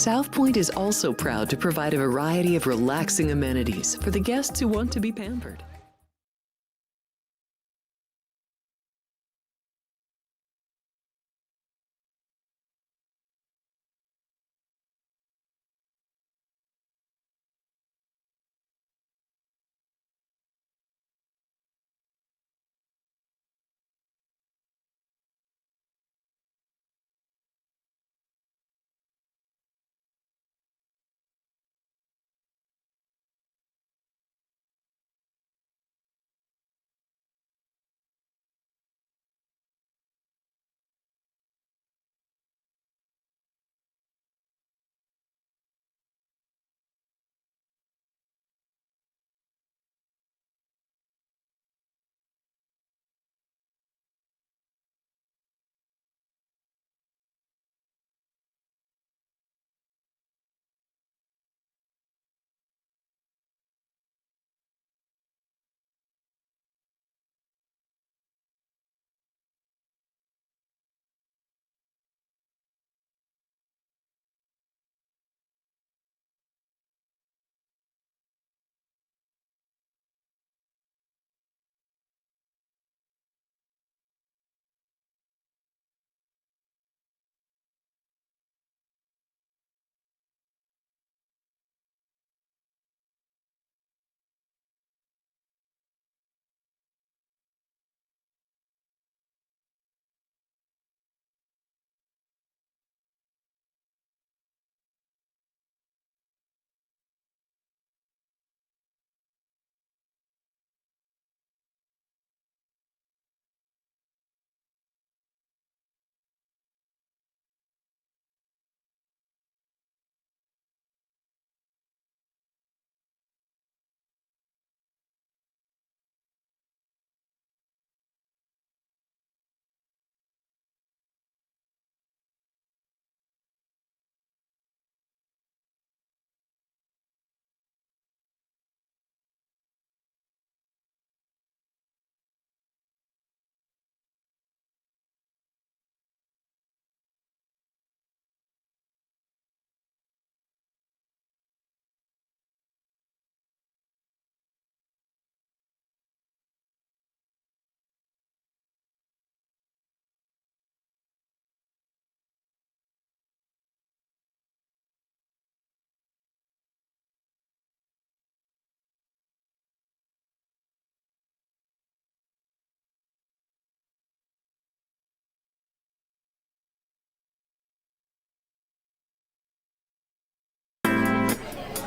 South Point is also proud to provide a variety of relaxing amenities for the guests who want to be pampered.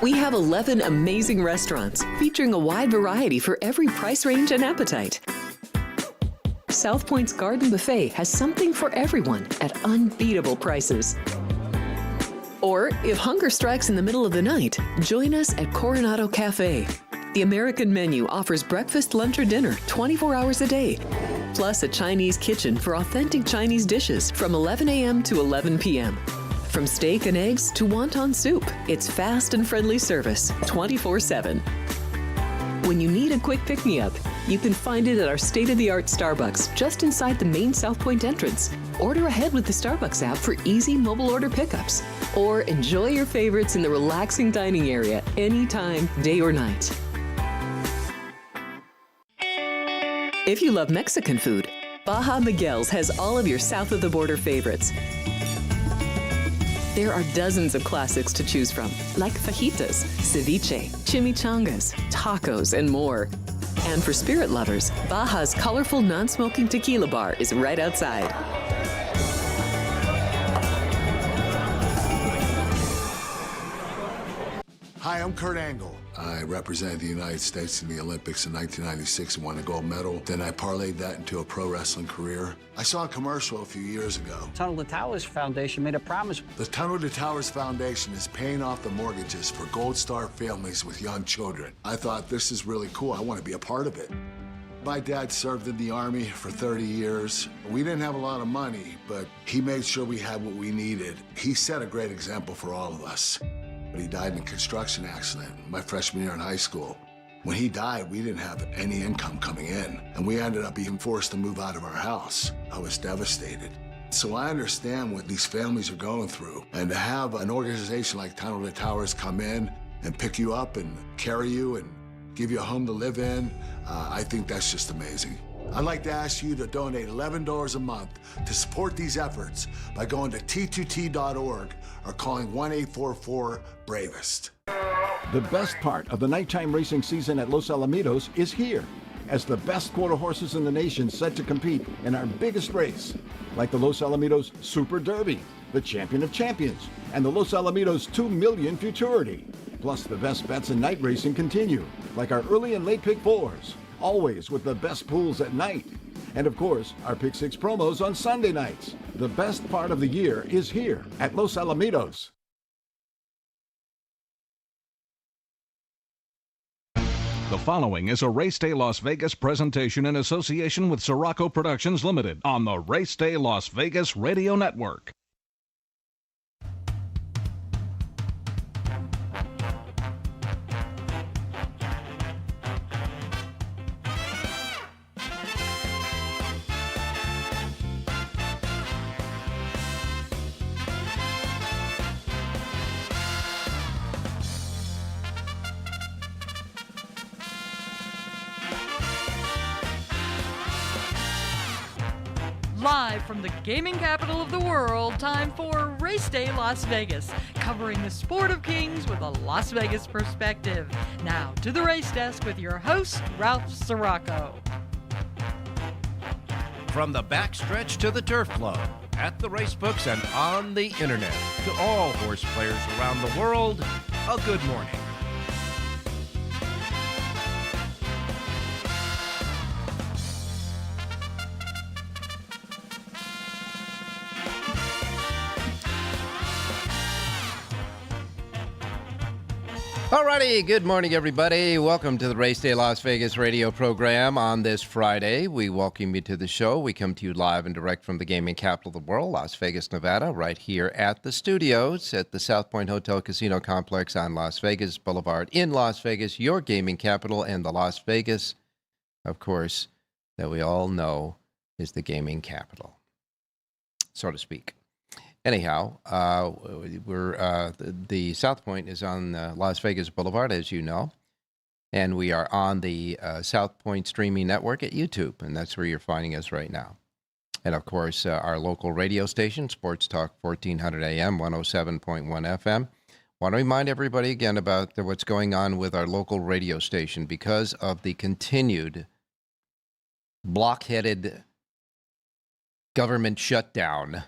We have 11 amazing restaurants featuring a wide variety for every price range and appetite. South Point's Garden Buffet has something for everyone at unbeatable prices. Or, if hunger strikes in the middle of the night, join us at Coronado Cafe. The American menu offers breakfast, lunch, or dinner 24 hours a day, plus a Chinese kitchen for authentic Chinese dishes from 11 a.m. to 11 p.m. From steak and eggs to wonton soup, it's fast and friendly service 24/7. When you need a quick pick-me-up, you can find it at our state-of-the-art Starbucks just inside the main South Point entrance. Order ahead with the Starbucks app for easy mobile order pickups. Or enjoy your favorites in the relaxing dining area anytime, day or night. If you love Mexican food, Baja Miguel's has all of your south-of-the-border favorites. There are dozens of classics to choose from, like fajitas, ceviche, chimichangas, tacos, and more. And for spirit lovers, Baja's colorful non-smoking tequila bar is right outside. Hi, I'm Kurt Angle. I represented the United States in the Olympics in 1996 and won a gold medal. Then I parlayed that into a pro wrestling career. I saw a commercial a few years ago. Tunnel to Towers Foundation made a promise. The Tunnel to Towers Foundation is paying off the mortgages for Gold Star families with young children. I thought, this is really cool. I want to be a part of it. My dad served in the Army for 30 years. We didn't have a lot of money, but he made sure we had what we needed. He set a great example for all of us. But he died in a construction accident my freshman year in high school. When he died, we didn't have any income coming in, and we ended up being forced to move out of our house. I was devastated. So I understand what these families are going through. And to have an organization like Tunnel to Towers come in and pick you up and carry you and give you a home to live in, I think that's just amazing. I'd like to ask you to donate $11 a month to support these efforts by going to t2t.org or calling 1-844-BRAVEST. The best part of the nighttime racing season at Los Alamitos is here, as the best quarter horses in the nation set to compete in our biggest race, like the Los Alamitos Super Derby, the Champion of Champions, and the Los Alamitos 2 Million Futurity. Plus, the best bets in night racing continue, like our early and late pick fours, always with the best pools at night. And of course, our pick six promos on Sunday nights. The best part of the year is here at Los Alamitos. The following is a Race Day Las Vegas presentation in association with Siraco Productions Limited on the Race Day Las Vegas Radio Network. Live from the gaming capital of the world, time for Race Day Las Vegas, covering the sport of kings with a Las Vegas perspective. Now to the race desk with your host, Ralph Siraco. From the backstretch to the turf club, at the racebooks and on the internet, to all horse players around the world, a good morning. Alrighty, good morning, everybody. Welcome to the Race Day Las Vegas radio program on this Friday. We welcome you to the show. We come to you live and direct from the gaming capital of the world, Las Vegas, Nevada, right here at the studios at the South Point Hotel Casino Complex on Las Vegas Boulevard in Las Vegas, your gaming capital, and the Las Vegas, of course, that we all know is the gaming capital, so to speak. Anyhow, the South Point is on Las Vegas Boulevard, as you know, and we are on the South Point streaming network at YouTube, and that's where you're finding us right now. And, of course, our local radio station, Sports Talk 1400 AM, 107.1 FM. Want to remind everybody again about what's going on with our local radio station because of the continued blockheaded government shutdown.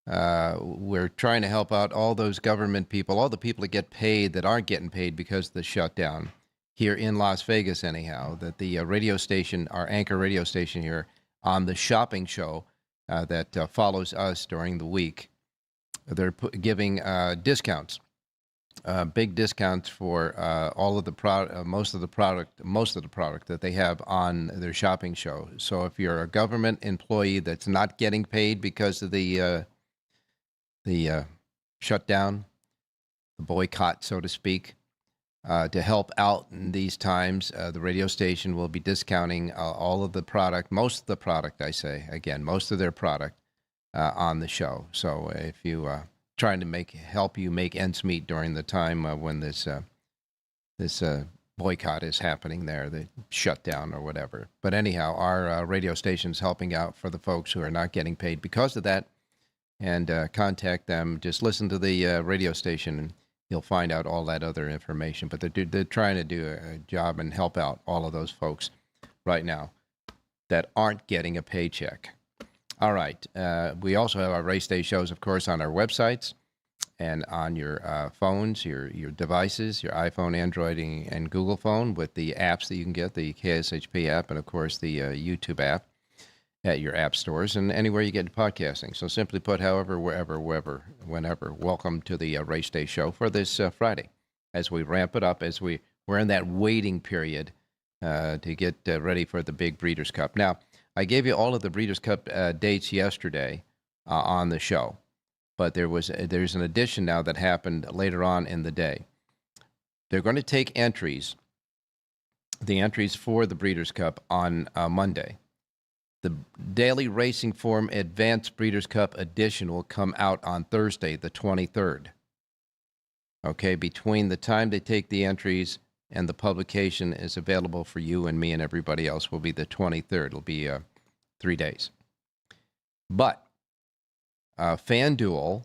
We're trying to help out all those government people, all the people that get paid that aren't getting paid because of the shutdown here in Las Vegas anyhow, that the radio station, our anchor radio station here on the shopping show that follows us during the week, they're giving discounts, big discounts for all of the most of the product that they have on their shopping show. So if you're a government employee that's not getting paid because of the shutdown, the boycott, so to speak, to help out in these times, the radio station will be discounting all of the product, most of the product, I say, again, most of their product on the show. So if you trying to help you make ends meet during the time when this boycott is happening there, the shutdown or whatever. But anyhow, our radio station's helping out for the folks who are not getting paid because of that. And contact them. Just listen to the radio station, and you'll find out all that other information. But they're trying to do a job and help out all of those folks right now that aren't getting a paycheck. All right. We also have our race day shows, of course, on our websites and on your phones, your devices, your iPhone, Android, and Google phone with the apps that you can get, the KSHP app and, of course, the YouTube app at your app stores and anywhere you get podcasting. So simply put, however, wherever, whenever, welcome to the Race Day show for this Friday as we ramp it up, as we're in that waiting period to get ready for the big Breeders' Cup. Now, I gave you all of the Breeders' Cup dates yesterday on the show, but there's an addition now that happened later on in the day. They're going to take the entries for the Breeders' Cup on Monday. The Daily Racing Form Advanced Breeders' Cup Edition will come out on Thursday, the 23rd. Okay, between the time they take the entries and the publication is available for you and me and everybody else will be the 23rd. It'll be 3 days. But FanDuel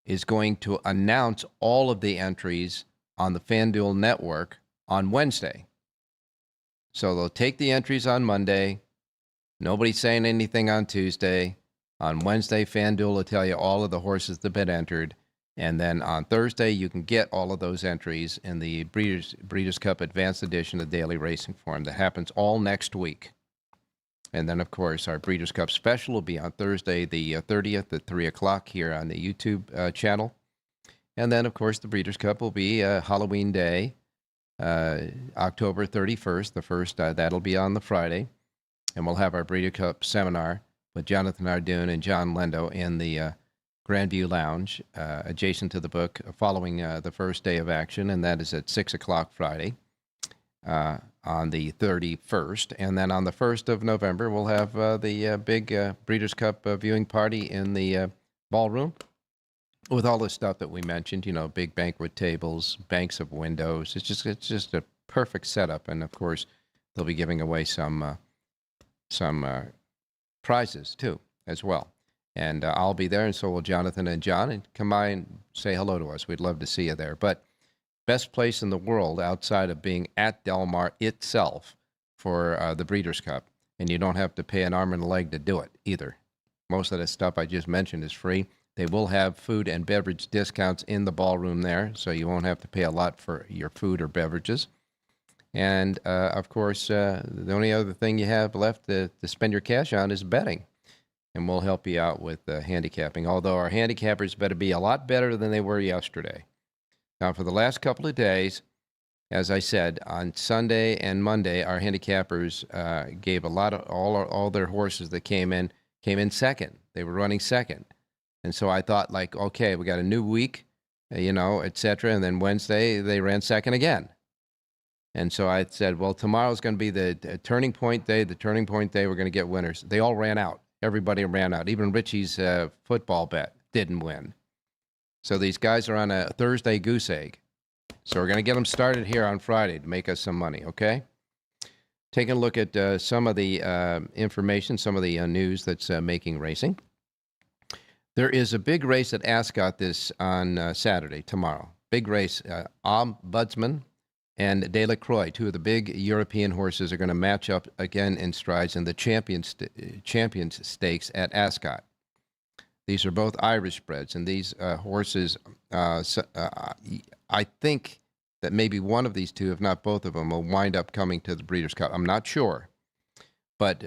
is going to announce all of the entries on the FanDuel network on Wednesday. So they'll take the entries on Monday. Nobody's saying anything on Tuesday. On Wednesday, FanDuel will tell you all of the horses that have been entered. And then on Thursday, you can get all of those entries in the Breeders' Cup Advanced Edition of Daily Racing Form. That happens all next week. And then, of course, our Breeders' Cup special will be on Thursday, the 30th at 3 o'clock here on the YouTube channel. And then, of course, the Breeders' Cup will be Halloween Day, October 31st. The first, that'll be on the Friday. And we'll have our Breeders' Cup seminar with Jonathan Ardoon and John Lendo in the Grandview Lounge, adjacent to the book, following the first day of action, and that is at 6 o'clock Friday on the 31st. And then on the 1st of November, we'll have the big Breeders' Cup viewing party in the ballroom with all the stuff that we mentioned, big banquet tables, banks of windows. It's just a perfect setup. And, of course, they'll be giving away some prizes, too, as well. And I'll be there, and so will Jonathan and John. And come by and say hello to us. We'd love to see you there. But best place in the world outside of being at Del Mar itself for the Breeders' Cup. And you don't have to pay an arm and a leg to do it either. Most of the stuff I just mentioned is free. They will have food and beverage discounts in the ballroom there, so you won't have to pay a lot for your food or beverages. And, of course, the only other thing you have left to spend your cash on is betting. And we'll help you out with handicapping, although our handicappers better be a lot better than they were yesterday. Now, for the last couple of days, as I said, on Sunday and Monday, our handicappers gave a lot of all their horses that came in second. They were running second. And so I thought, okay, we got a new week, et cetera. And then Wednesday, they ran second again. And so I said, well, tomorrow's going to be the turning point day. The turning point day, we're going to get winners. They all ran out. Everybody ran out. Even Richie's football bet didn't win. So these guys are on a Thursday goose egg. So we're going to get them started here on Friday to make us some money, okay? Taking a look at some of the information, some of the news that's making racing. There is a big race at Ascot on Saturday, tomorrow. Big race. Ombudsman and De La Croix, two of the big European horses, are going to match up again in strides in the Champions Stakes at Ascot. These are both Irish breds, and these horses, I think that maybe one of these two, if not both of them, will wind up coming to the Breeders' Cup. I'm not sure. But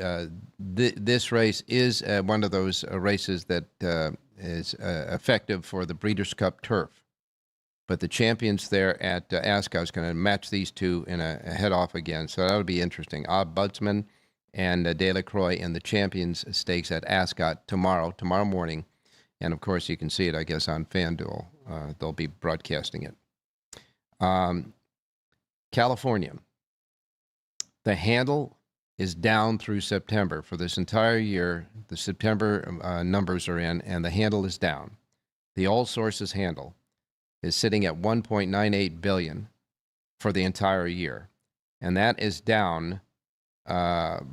this race is one of those races that is effective for the Breeders' Cup turf. But the champions there at Ascot is going to match these two in a head-off again. So that'll be interesting. Ombudsman and De La Croix in the Champions Stakes at Ascot tomorrow morning. And, of course, you can see it, I guess, on FanDuel. They'll be broadcasting it. California. The handle is down through September. For this entire year, the September numbers are in, and the handle is down. The all sources handle is sitting at $1.98 billion for the entire year. And that is down about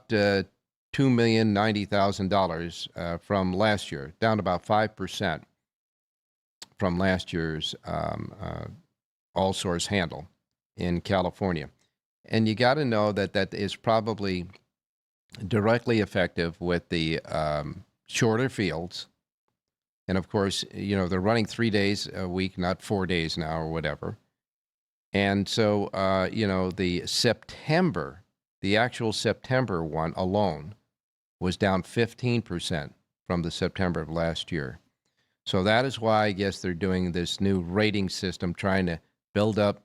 $2,090,000 from last year, down about 5% from last year's all-source handle in California. And you got to know that that is probably directly effective with the shorter fields. And, of course, they're running 3 days a week, not 4 days now or whatever. And so, the actual September one alone was down 15% from the September of last year. So that is why I guess they're doing this new rating system, trying to build up,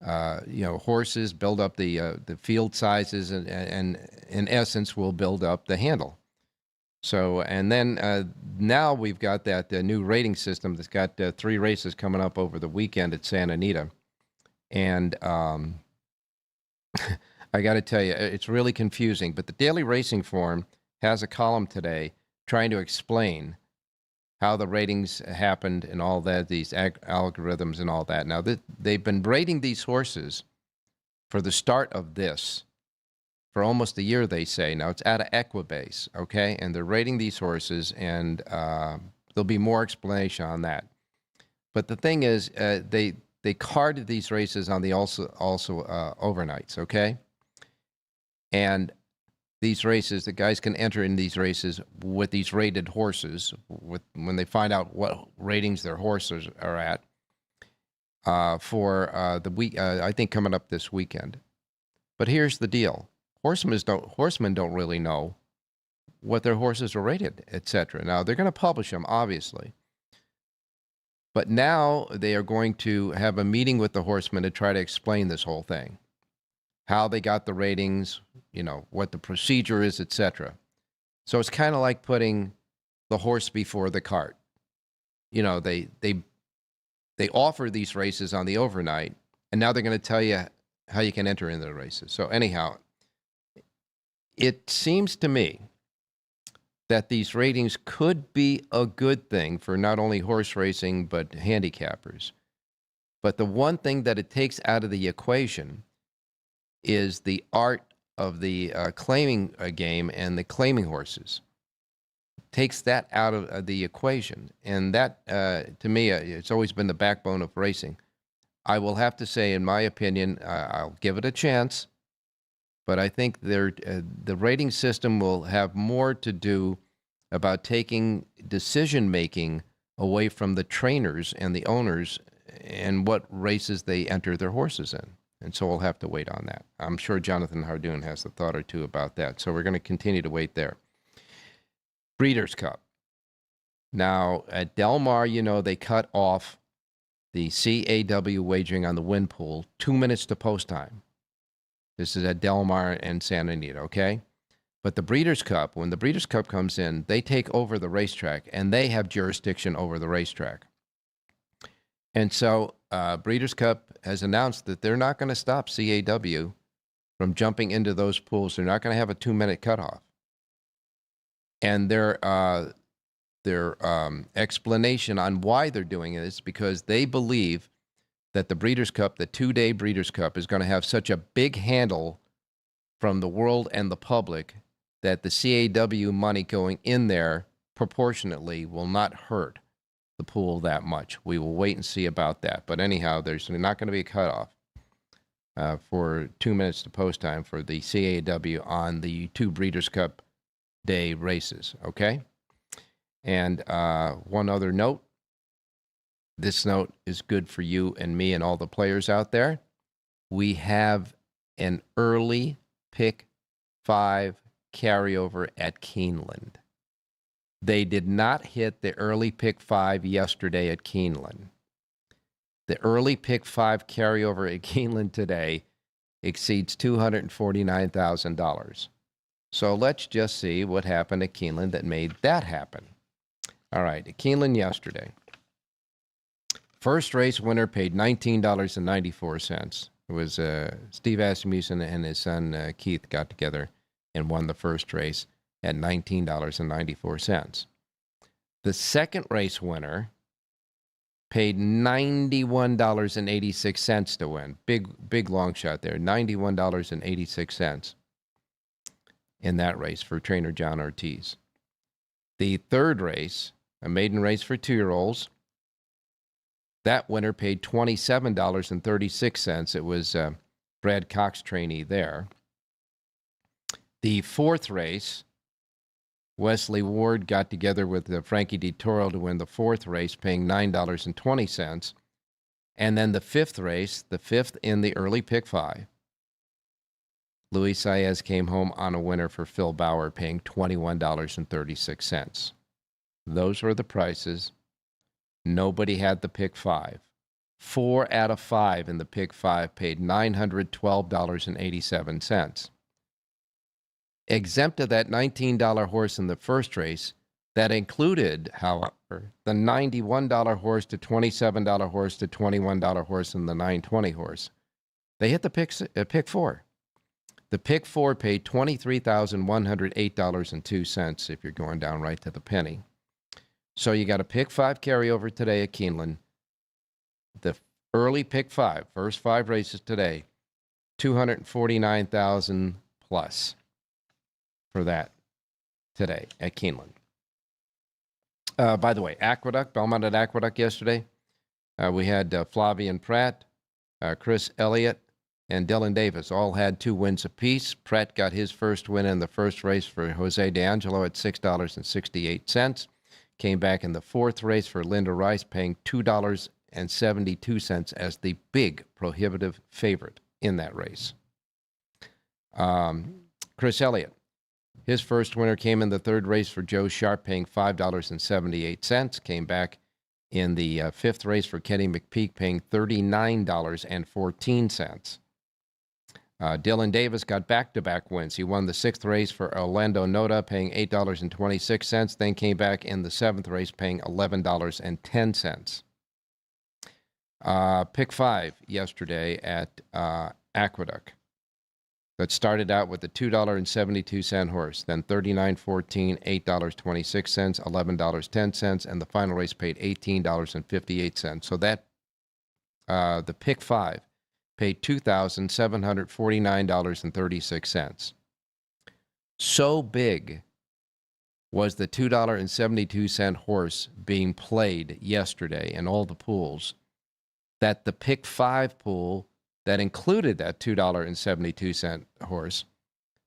horses, build up the field sizes, and in essence will build up the handle. So, and then now we've got that new rating system that's got 3 races coming up over the weekend at Santa Anita. And I got to tell you, it's really confusing. But the Daily Racing Form has a column today trying to explain how the ratings happened and all that, these algorithms and all that. Now, they've been rating these horses for the start of this for almost a year, they say. Now, it's out of Equibase, okay? And they're rating these horses, and there'll be more explanation on that. But the thing is, they carded these races on the also overnights, okay? And these races, the guys can enter in these races with these rated horses when they find out what ratings their horses are at for the week. I think coming up this weekend. But here's the deal: horsemen don't really know what their horses are rated, etc. Now they're going to publish them, obviously. But now they are going to have a meeting with the horsemen to try to explain this whole thing. How they got the ratings, what the procedure is, etc. So it's kind of like putting the horse before the cart. They offer these races on the overnight, and now they're going to tell you how you can enter into the races. So anyhow, it seems to me that these ratings could be a good thing for not only horse racing, but handicappers. But the one thing that it takes out of the equation is the art of the claiming game and the claiming horses. Takes that out of the equation. And that, to me, it's always been the backbone of racing. I will have to say, in my opinion, I'll give it a chance, but I think the rating system will have more to do about taking decision-making away from the trainers and the owners and what races they enter their horses in. And so we'll have to wait on that. I'm sure Jonathan Hardoon has a thought or two about that. So we're going to continue to wait there. Breeders' Cup. Now, at Del Mar, they cut off the CAW wagering on the win pool 2 minutes to post time. This is at Del Mar and Santa Anita, okay? But the Breeders' Cup, when the Breeders' Cup comes in, they take over the racetrack, and they have jurisdiction over the racetrack. And so Breeders' Cup has announced that they're not going to stop CAW from jumping into those pools. They're not going to have a 2-minute cutoff. And their explanation on why they're doing it is because they believe that the Breeders' Cup, the 2-day Breeders' Cup, is going to have such a big handle from the world and the public that the CAW money going in there proportionately will not hurt the pool that much. We will wait and see about that. But anyhow, there's not going to be a cutoff for 2 minutes to post time for the CAW on the 2 Breeders' Cup day races, okay? And one other note. This note is good for you and me and all the players out there. We have an early pick 5 carryover at Keeneland. They did not hit the early pick 5 yesterday at Keeneland. The early pick 5 carryover at Keeneland today exceeds $249,000. So let's just see what happened at Keeneland that made that happen. All right, at Keeneland yesterday. First race winner paid $19.94. It was Steve Asmussen and his son Keith got together and won the first race at $19.94. The second race winner paid $91.86 to win. Big long shot there, $91.86 in that race for trainer John Ortiz. The third race, a maiden race for 2-year-olds, that winner paid $27.36. It was Brad Cox trainee there. The fourth race, Wesley Ward got together with Frankie DiToro to win the fourth race, paying $9.20. And then the fifth race, the fifth in the early pick 5, Luis Saez came home on a winner for Phil Bauer, paying $21.36. Those were the prices. Nobody had the pick 5. 4 out of 5 in the pick 5 paid $912.87. Exempt of that $19 horse in the first race, that included, however, the $91 horse to $27 horse to $21 horse and the $920 horse. They hit the pick 4. The pick four paid $23,108.02 if you're going down right to the penny. So you got a pick five carryover today at Keeneland. The early pick five, first five races today, $249,000 plus for that today at Keeneland. By the way, Aqueduct, Belmont at Aqueduct yesterday. We had Flavian Pratt, Chris Elliott, and Dylan Davis all had 2 wins apiece. Pratt got his first win in the first race for Jose D'Angelo at $6.68. Came back in the fourth race for Linda Rice, paying $2.72 as the big prohibitive favorite in that race. Chris Elliott, his first winner came in the third race for Joe Sharp, paying $5.78. Came back in the fifth race for Kenny McPeak, paying $39.14. Dylan Davis got back-to-back wins. He won the sixth race for Orlando Noda, paying $8.26, then came back in the seventh race, paying $11.10. Pick five yesterday at Aqueduct. That started out with the $2.72 horse, then $39.14, $8.26, $11.10, and the final race paid $18.58. So that the pick five paid $2,749.36. So big was the $2.72 horse being played yesterday in all the pools that the pick five pool that included that $2.72 horse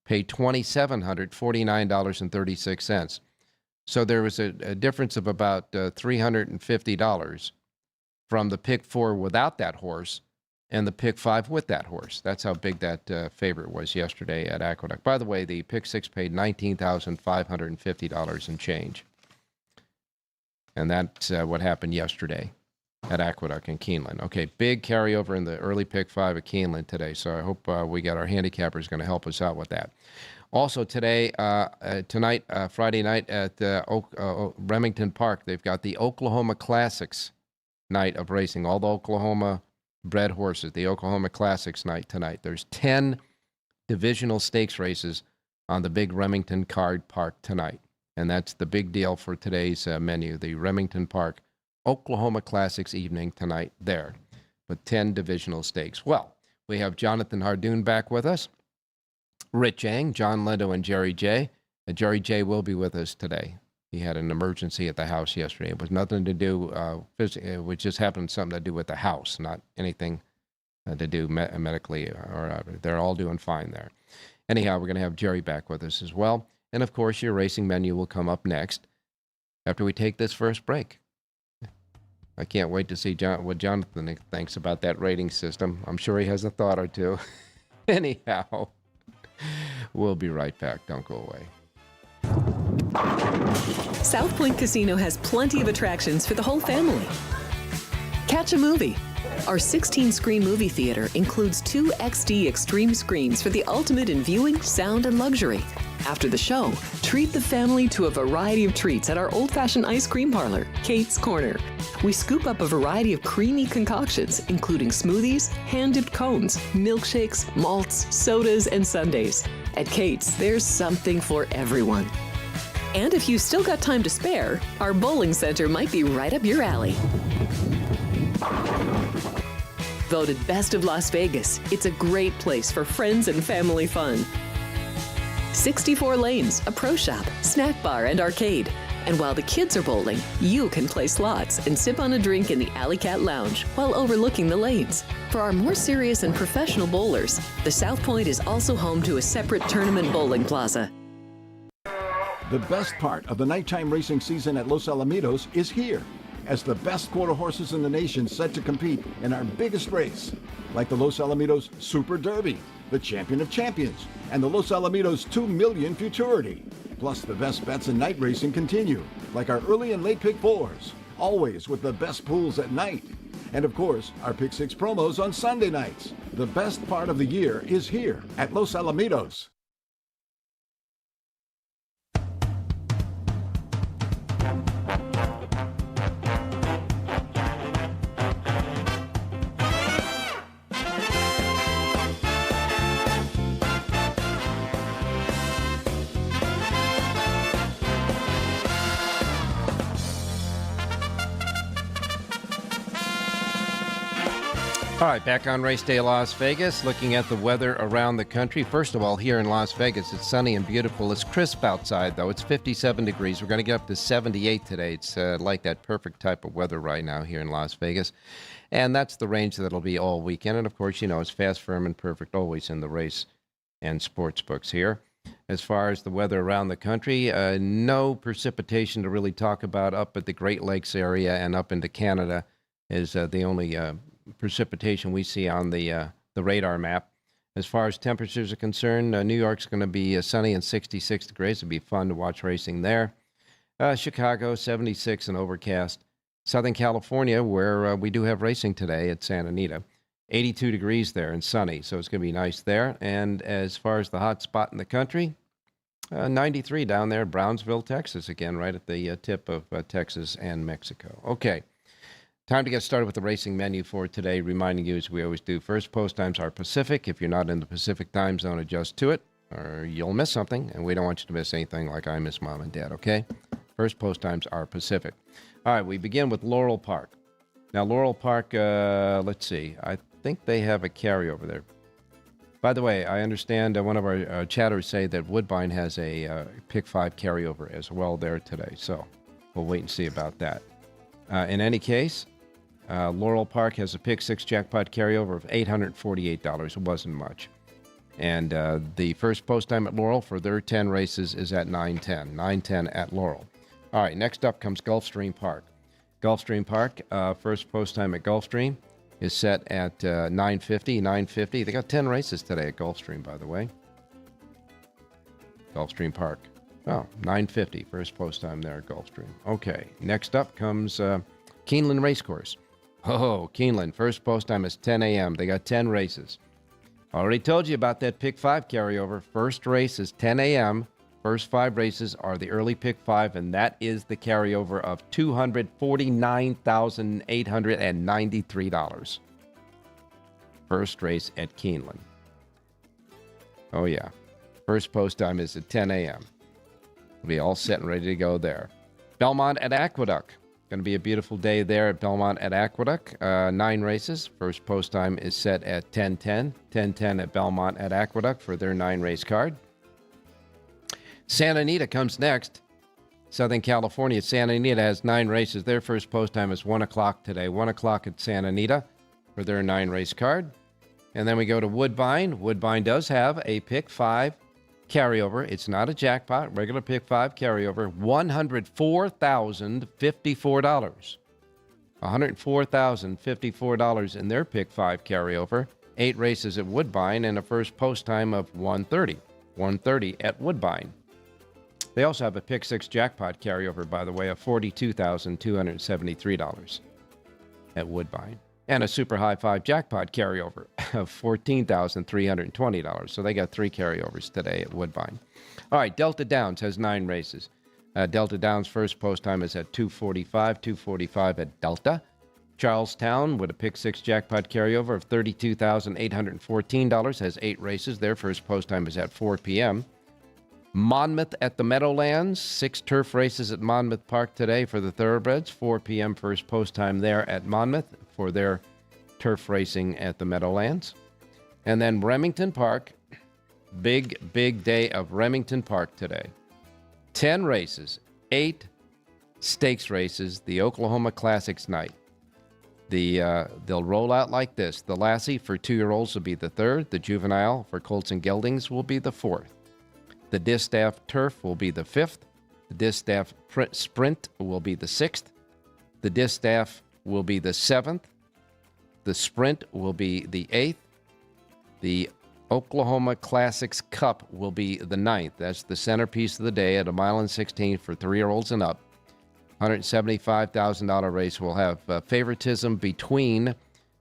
paid $2,749.36. So there was a difference of about $350 from the pick four without that horse and the pick five with that horse. That's how big that favorite was yesterday at Aqueduct. By the way, the pick six paid $19,550 and change. And that's what happened yesterday at Aqueduct in Keeneland. Okay, big carryover in the early pick five at Keeneland today. So I hope we got our handicappers going to help us out with that. Also today, tonight, Friday night at Remington Park, they've got the Oklahoma Classics night of racing. All the Oklahoma bred horses, the Oklahoma Classics night tonight. There's 10 divisional stakes races on the big Remington Card Park tonight. And that's the big deal for today's menu, the Remington Park Oklahoma Classics evening tonight there with 10 divisional stakes. Well, we have Jonathan Hardoon back with us, Rich Yang, John Lindo, and Jerry J. Jerry J will be with us today. He had an emergency at the house yesterday. It was nothing to do, it just happened something to do with the house, not anything to do medically. Or they're all doing fine there. Anyhow, we're going to have Jerry back with us as well. And, of course, your racing menu will come up next after we take this first break. I can't wait to see what Jonathan thinks about that rating system. I'm sure he has a thought or two. Anyhow, we'll be right back. Don't go away. South Point Casino has plenty of attractions for the whole family. Catch a movie. Our 16-screen movie theater includes 2 XD Extreme screens for the ultimate in viewing, sound, and luxury. After the show, treat the family to a variety of treats at our old-fashioned ice cream parlor, Kate's Corner. We scoop up a variety of creamy concoctions, including smoothies, hand-dipped cones, milkshakes, malts, sodas, and sundaes. At Kate's, there's something for everyone. And if you've still got time to spare, our bowling center might be right up your alley. Voted Best of Las Vegas, it's a great place for friends and family fun. 64 lanes, a pro shop, snack bar, and arcade. And while the kids are bowling, you can play slots and sip on a drink in the Alley Cat Lounge while overlooking the lanes. For our more serious and professional bowlers, the South Point is also home to a separate tournament bowling plaza. The best part of the nighttime racing season at Los Alamitos is here, as the best quarter horses in the nation set to compete in our biggest race, like the Los Alamitos Super Derby, the Champion of Champions, and the Los Alamitos 2 Million Futurity. Plus, the best bets in night racing continue, like our early and late pick fours, always with the best pools at night. And of course, our pick six promos on Sunday nights. The best part of the year is here at Los Alamitos. All right, back on Race Day Las Vegas, looking at the weather around the country. First of all, here in Las Vegas, it's sunny and beautiful. It's crisp outside, though. It's 57 degrees. We're going to get up to 78 today. It's like that perfect type of weather right now here in Las Vegas. And that's the range that'll be all weekend. And, of course, you know, it's fast, firm, and perfect always in the race and sports books here. As far as the weather around the country, no precipitation to really talk about up at the Great Lakes area and up into Canada is the only precipitation we see on the radar map. As far as temperatures are concerned, New York's going to be sunny and 66 degrees. It'll be fun to watch racing there. Chicago, 76 and overcast. Southern California, where we do have racing today at Santa Anita, 82 degrees there and sunny, so it's going to be nice there. And as far as the hot spot in the country, 93 down there, Brownsville, Texas, again, right at the tip of Texas and Mexico. Okay. Time to get started with the racing menu for today, reminding you, as we always do, first post times are Pacific. If you're not in the Pacific time zone, adjust to it, or you'll miss something, and we don't want you to miss anything like I miss Mom and Dad, okay? First post times are Pacific. All right, we begin with Laurel Park. Now, Laurel Park, let's see, I think they have a carryover there. By the way, I understand one of our chatters say that Woodbine has a Pick 5 carryover as well there today, so we'll wait and see about that. In any case, Laurel Park has a Pick 6 jackpot carryover of $848. It wasn't much. And the first post time at Laurel for their 10 races is at 9:10. 9:10 at Laurel. All right, next up comes Gulfstream Park. Gulfstream Park, first post time at Gulfstream is set at 9:50. 9:50. They got 10 races today at Gulfstream, by the way. Gulfstream Park. Oh, 9:50. First post time there at Gulfstream. Okay, next up comes Keeneland Racecourse. Oh, Keeneland. First post time is 10 a.m. They got 10 races. Already told you about that Pick 5 carryover. First race is 10 a.m. First 5 races are the early Pick 5, and that is the carryover of $249,893. First race at Keeneland. Oh, yeah. First post time is at 10 a.m. We'll be all set and ready to go there. Belmont at Aqueduct. Going to be a beautiful day there at Belmont at Aqueduct. 9 races. First post time is set at 10:10. 10:10 at Belmont at Aqueduct for their 9-race card. Santa Anita comes next. Southern California. Santa Anita has 9 races. Their first post time is 1 o'clock today. 1 o'clock at Santa Anita for their 9-race card. And then we go to Woodbine. Woodbine does have a Pick 5 carryover. It's not a jackpot. Regular Pick 5 carryover. $104,054. $104,054 in their Pick 5 carryover. 8 races at Woodbine and a first post time of 1:30. 1:30 at Woodbine. They also have a Pick 6 jackpot carryover, by the way, of $42,273 at Woodbine. And a Super High 5 jackpot carryover of $14,320. So they got 3 carryovers today at Woodbine. All right, Delta Downs has 9 races. Delta Downs' first post time is at 2:45. 2:45 at Delta. Charlestown, with a Pick 6 jackpot carryover of $32,814, has 8 races. Their first post time is at 4 p.m. Monmouth at the Meadowlands, 6 turf races at Monmouth Park today for the thoroughbreds. 4 p.m. first post time there at Monmouth for their turf racing at the Meadowlands. And then Remington Park, big day of Remington Park today. 10 races, 8 stakes races, the Oklahoma Classics night. They'll roll out like this. The Lassie for 2-year-olds will be the 3rd. The Juvenile for Colts and Geldings will be the 4th. The Distaff Turf will be the 5th. The Distaff Sprint will be the 6th. The Distaff will be the 7th. The Sprint will be the 8th. The Oklahoma Classics Cup will be the 9th. That's the centerpiece of the day at 1 mile and 16 for 3-year-olds and up. $175,000 race will have favoritism between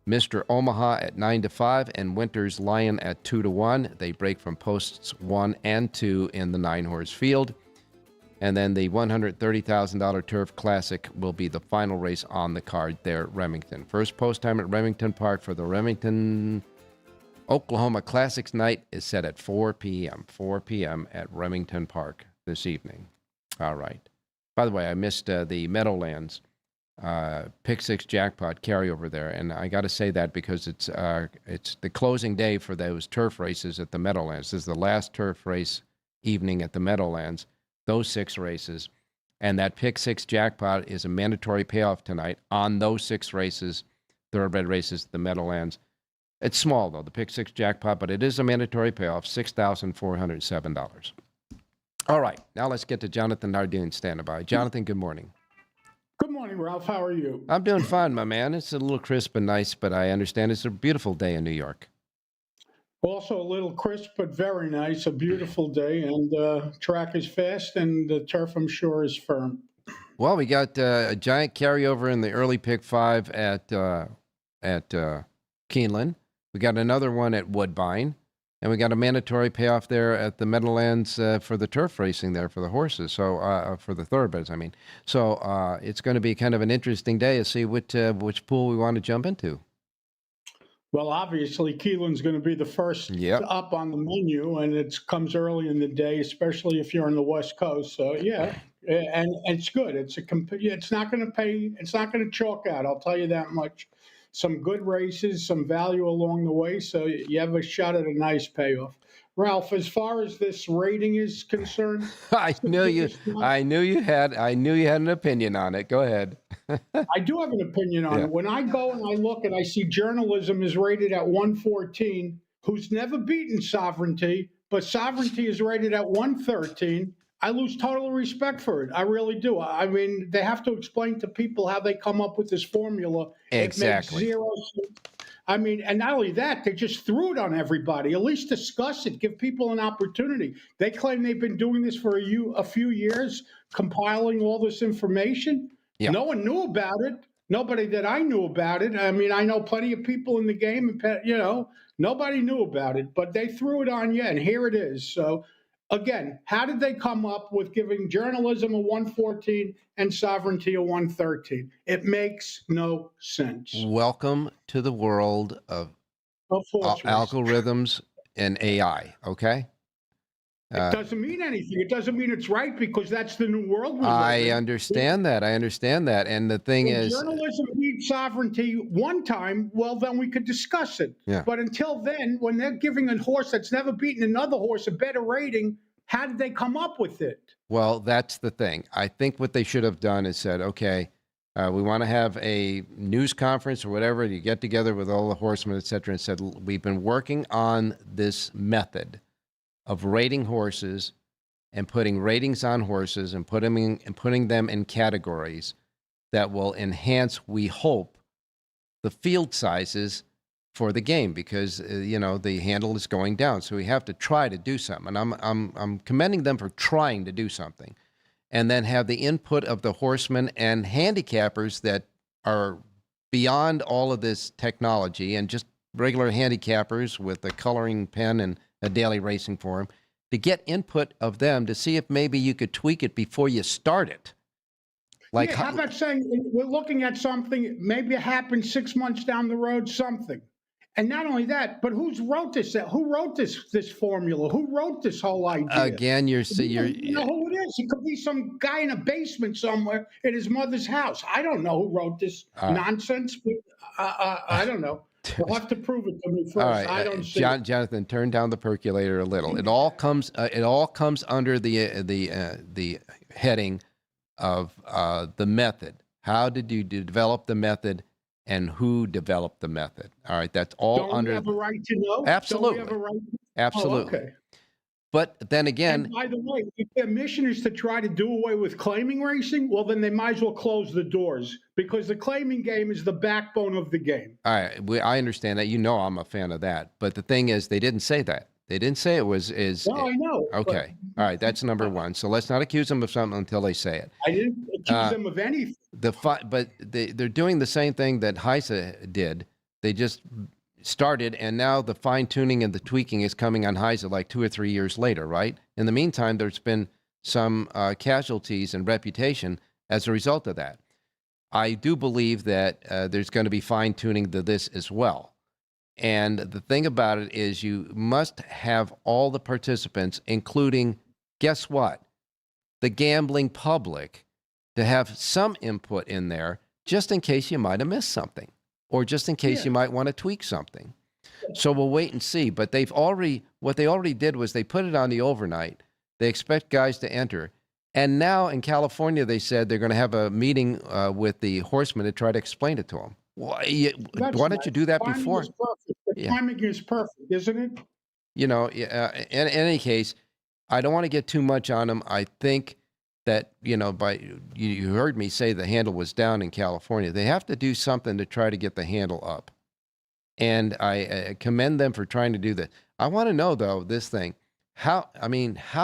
Mr. Omaha at 9-5 and Winter's Lion at 2-1. They break from posts 1 and 2 in the 9-horse field. And then the $130,000 Turf Classic will be the final race on the card there at Remington. First post time at Remington Park for the Remington Oklahoma Classics night is set at 4 p.m. 4 p.m. at Remington Park this evening. All right. By the way, I missed the Meadowlands. pick six jackpot carryover there, and I got to say that because it's the closing day for those turf races at the Meadowlands. This is the last turf race evening at the Meadowlands. Those 6 races, and that pick six jackpot is a mandatory payoff tonight on those 6 races, thoroughbred races at the Meadowlands. It's small though, the pick six jackpot, but it is a mandatory payoff, $6,407. All right, now let's get to Jonathan Nardine standing by. Jonathan, good morning. Good morning, Ralph. How are you? I'm doing fine, my man. It's a little crisp and nice, but I understand it's a beautiful day in New York. Also a little crisp, but very nice. A beautiful day, and track is fast, and the turf, I'm sure, is firm. Well, we got a giant carryover in the early pick 5 at Keeneland. We got another one at Woodbine, and we got a mandatory payoff there at the Meadowlands for the turf racing there for the horses. So for the thoroughbreds, I mean. So it's going to be kind of an interesting day to see which pool we want to jump into. Well, obviously, Keeneland's going to be the first up on the menu, and it comes early in the day, especially if you're on the West Coast. So, yeah, and it's good. It's not going to pay. It's not going to chalk out. I'll tell you that much. Some good races, some value along the way, so you have a shot at a nice payoff. Ralph, as far as this rating is concerned, I knew you had an opinion on it. Go ahead. I do have an opinion on it. When I go and I look and I see Journalism is rated at 114, who's never beaten Sovereignty, but Sovereignty is rated at 113, I lose total respect for it. I really do. I mean, they have to explain to people how they come up with this formula. Exactly. It makes zero sense. I mean, and not only that, they just threw it on everybody. At least discuss it. Give people an opportunity. They claim they've been doing this for a few years, compiling all this information. Yeah. No one knew about it. Nobody that I knew about it. I mean, I know plenty of people in the game, and nobody knew about it, but they threw it on you, and here it is. So, again, how did they come up with giving Journalism a 114 and Sovereignty a 113? It makes no sense. Welcome to the world of algorithms and AI, okay? It doesn't mean anything. It doesn't mean it's right because that's the new world we live in. I understand that. And the thing is, Journalism beats Sovereignty one time, well, then we could discuss it. Yeah. But until then, when they're giving a horse that's never beaten another horse a better rating, how did they come up with it? Well, that's the thing. I think what they should have done is said, okay, we want to have a news conference or whatever. You get together with all the horsemen, et cetera, and said, we've been working on this method of rating horses and putting ratings on horses and putting them in categories that will enhance, we hope, the field sizes for the game because the handle is going down. So we have to try to do something. And I'm commending them for trying to do something, and then have the input of the horsemen and handicappers that are beyond all of this technology and just regular handicappers with a coloring pen and a daily racing form, to get input of them to see if maybe you could tweak it before you start it. Like, how about saying we're looking at something, maybe it happened 6 months down the road, something. And not only that, but who wrote this? Who wrote this formula? Who wrote this whole idea? Again, you know who it is. It could be some guy in a basement somewhere at his mother's house. I don't know who wrote this nonsense, but I don't know. You'll have to prove it to me first. All right, I don't see Jonathan, turn down the percolator a little. It all comes under the heading of the method. How did you develop the method, and who developed the method? All right, that's all Don't under. We have a right to know? Absolutely. Don't we have a right to... Absolutely. Oh, okay. But then again, and by the way, if their mission is to try to do away with claiming racing, well, then they might as well close the doors because the claiming game is the backbone of the game. All right, I understand that. I'm a fan of that. But the thing is, they didn't say that. They didn't say it was. Well, I know. Okay. All right, that's number one. So let's not accuse them of something until they say it. I didn't accuse them of anything. But they're doing the same thing that Heise did. They just started, and now the fine-tuning and the tweaking is coming on Heise like 2 or 3 years later, right? In the meantime, there's been some casualties and reputation as a result of that. I do believe that there's going to be fine-tuning to this as well. And the thing about it is you must have all the participants, including, guess what? The gambling public, to have some input in there just in case you might have missed something, or just in case you might want to tweak something. So we'll wait and see. But what they already did was they put it on the overnight. They expect guys to enter. And now in California, they said they're going to have a meeting with the horsemen to try to explain it to them. Why don't you do that before? The timing is perfect, isn't it? You know, in any case, I don't want to get too much on them. I think that, you know, you heard me say the handle was down in California. They have to do something to try to get the handle up. And I commend them for trying to do that. I want to know, though, this thing. How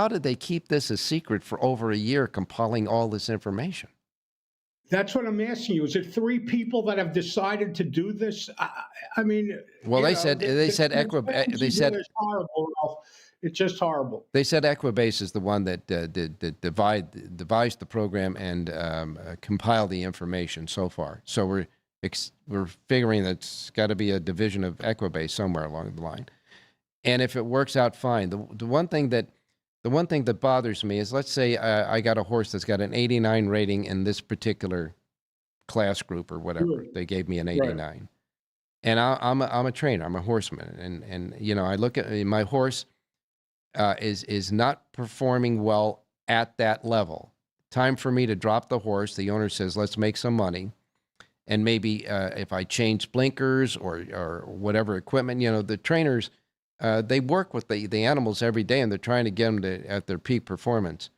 did they keep this a secret for over a year, compiling all this information? That's what I'm asking you. Is it 3 people that have decided to do this? I mean, well, they said it's horrible, Ralph. It's just horrible. They said Equibase is the one that devised the program and compiled the information so far. So we're figuring that's got to be a division of Equibase somewhere along the line. And if it works out fine, the one thing that bothers me is, let's say I got a horse that's got an 89 rating in this particular class group or whatever. They gave me an 89, right. And I'm a trainer. I'm a horseman, and you know, I look at my horse is not performing well at that level. Time for me to drop the horse. The owner says, let's make some money. And maybe if I change blinkers or whatever equipment, you know, the trainers, they work with the animals every day, and they're trying to get them at their peak performance.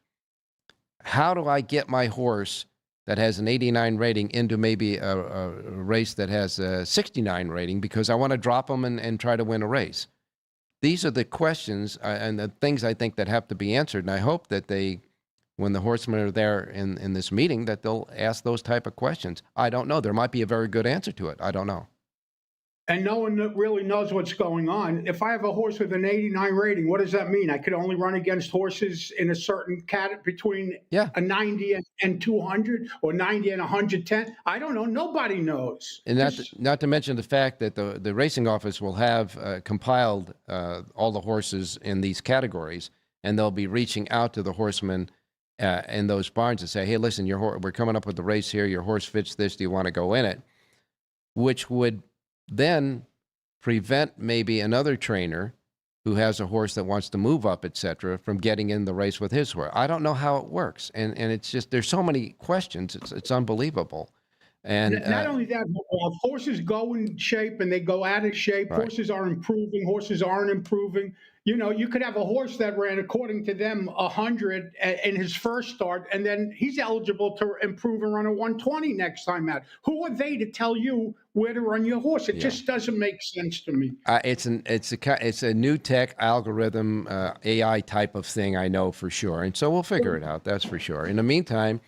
How do I get my horse that has an 89 rating into maybe a race that has a 69 rating, because I want to drop them and try to win a race? These are the questions and the things I think that have to be answered. And I hope that when the horsemen are there in this meeting, that they'll ask those type of questions. I don't know. There might be a very good answer to it. I don't know. And no one really knows what's going on. If I have a horse with an 89 rating, what does that mean? I could only run against horses in a certain between a 90 and 200, or 90 and 110. I don't know. Nobody knows. And not to mention the fact that the racing office will have compiled all the horses in these categories, and they'll be reaching out to the horsemen in those barns and say, hey, listen, we're coming up with the race here. Your horse fits this. Do you want to go in it? Which would then prevent maybe another trainer who has a horse that wants to move up, etc., from getting in the race with his horse. I don't know how it works, and it's just, there's so many questions. It's unbelievable. And not only that, horses go in shape and they go out of shape. Right. Horses are improving. Horses aren't improving. You know, you could have a horse that ran, according to them, 100 in his first start, and then he's eligible to improve and run a 120 next time out. Who are they to tell you where to run your horse? It just doesn't make sense to me. It's a new tech algorithm, AI type of thing, I know for sure, and so we'll figure it out. That's for sure. In the meantime,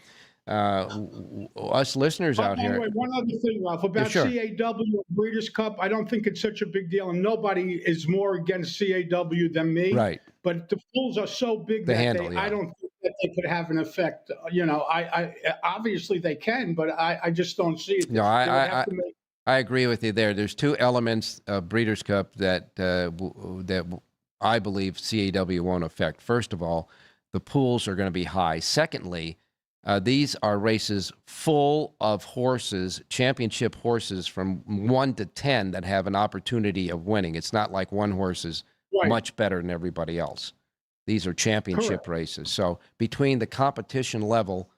us listeners out here. Wait, one other thing, Ralph, about CAW and Breeders' Cup. I don't think it's such a big deal, and nobody is more against CAW than me. Right. But the pools are so big that I don't think that they could have an effect. You know, I obviously they can, but I just don't see it. No, I agree with you there. There's 2 elements of Breeders' Cup that I believe CAW won't affect. First of all, the pools are going to be high. Secondly, these are races full of horses, championship horses from 1 to 10 that have an opportunity of winning. It's not like one horse is much better than everybody else. These are championship races. So between the competition level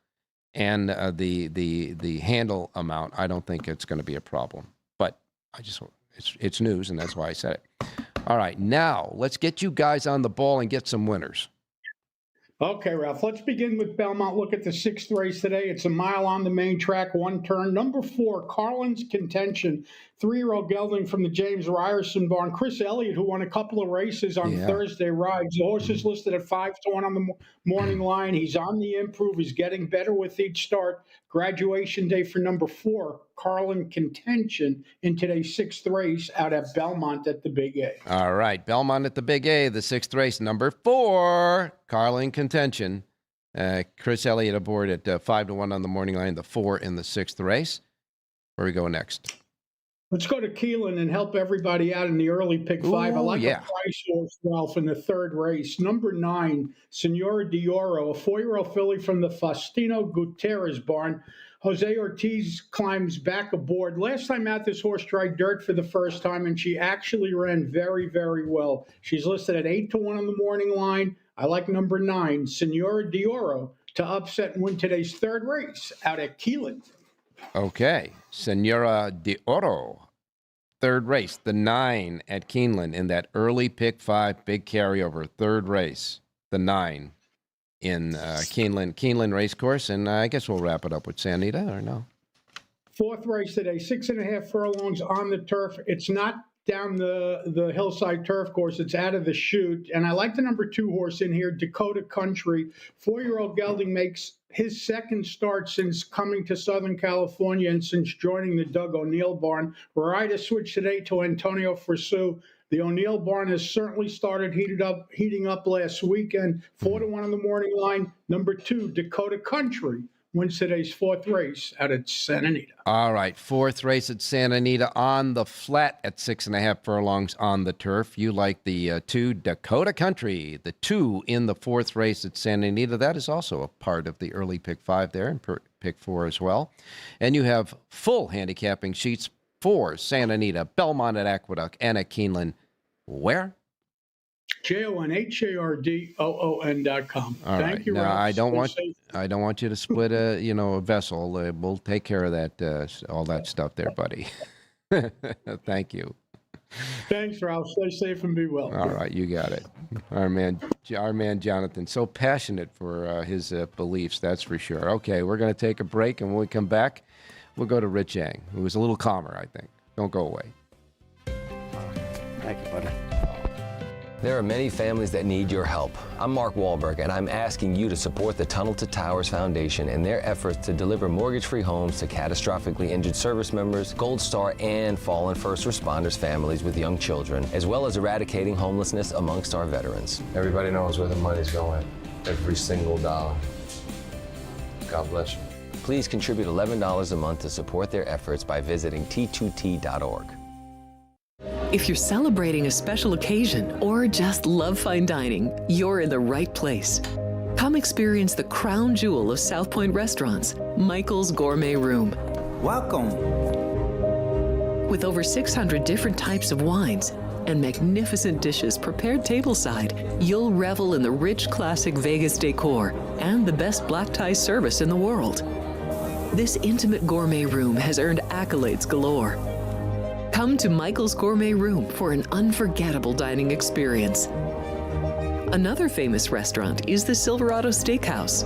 and the handle amount, I don't think it's going to be a problem. But it's news, and that's why I said it. All right, now let's get you guys on the ball and get some winners. Okay, Ralph, let's begin with Belmont. Look at the 6th race today. It's a mile on the main track, 1 turn. Number 4, Carlin's Contention, 3-year-old gelding from the James Ryerson barn. Chris Elliott, who won a couple of races on Thursday rides. The horse is listed at 5-1 on the morning line. He's on the improve. He's getting better with each start. Graduation day for number 4, Carlin Contention, in today's 6th race out at Belmont at the Big A. All right, Belmont at the Big A, the 6th race, number 4, Carlin Contention. Chris Elliott aboard at 5-1 on the morning line, the 4 in the 6th race. Where we go next? Let's go to Keelan and help everybody out in the early pick 5. I like a price horse, Ralph, in the 3rd race. Number 9, Senora Dioro, a 4-year-old filly from the Faustino Gutierrez barn. Jose Ortiz climbs back aboard. Last time out, this horse tried dirt for the first time, and she actually ran very, very well. She's listed at 8-1 on the morning line. I like number 9, Senora Dioro, to upset and win today's third race out at Keelan. Okay, Senora de Oro, third race, the 9 at Keeneland in that early pick 5 big carryover, third race, the 9 in Keeneland Racecourse, and I guess we'll wrap it up with Santa Anita, or no? Fourth race today, 6.5 furlongs on the turf. It's not down the hillside turf course. It's out of the chute. And I like the number 2 horse in here, Dakota Country. 4-year-old gelding makes his second start since coming to Southern California and since joining the Doug O'Neill barn. Rider switch today to Antonio Frisu. The O'Neill barn has certainly started heating up last weekend. 4-1 on the morning line. Number 2, Dakota Country, wins today's fourth race out at Santa Anita. All right, fourth race at Santa Anita on the flat at 6.5 furlongs on the turf. You like the 2, Dakota Country, the 2 in the fourth race at Santa Anita. That is also a part of the early pick 5 there and pick 4 as well. And you have full handicapping sheets for Santa Anita, Belmont at Aqueduct, and at Keeneland. Where? JONHARDOON.com. Thank you, Ralph. I don't want you to split a vessel. We'll take care of that all that stuff there, buddy. Thank you. Thanks, Ralph. Stay safe and be well. All right, you got it. Our man Jonathan, so passionate for his beliefs, that's for sure. Okay, we're going to take a break, and when we come back, we'll go to Rich Yang, who was a little calmer, I think. Don't go away. Thank you, buddy. There are many families that need your help. I'm Mark Wahlberg, and I'm asking you to support the Tunnel to Towers Foundation in their efforts to deliver mortgage-free homes to catastrophically injured service members, Gold Star, and fallen first responders families with young children, as well as eradicating homelessness amongst our veterans. Everybody knows where the money's going. Every single dollar. God bless you. Please contribute $11 a month to support their efforts by visiting t2t.org. If you're celebrating a special occasion or just love fine dining, you're in the right place. Come experience the crown jewel of South Point restaurants, Michael's Gourmet Room. Welcome. With over 600 different types of wines and magnificent dishes prepared tableside, you'll revel in the rich classic Vegas decor and the best black tie service in the world. This intimate gourmet room has earned accolades galore. Come to Michael's Gourmet Room for an unforgettable dining experience. Another famous restaurant is the Silverado Steakhouse,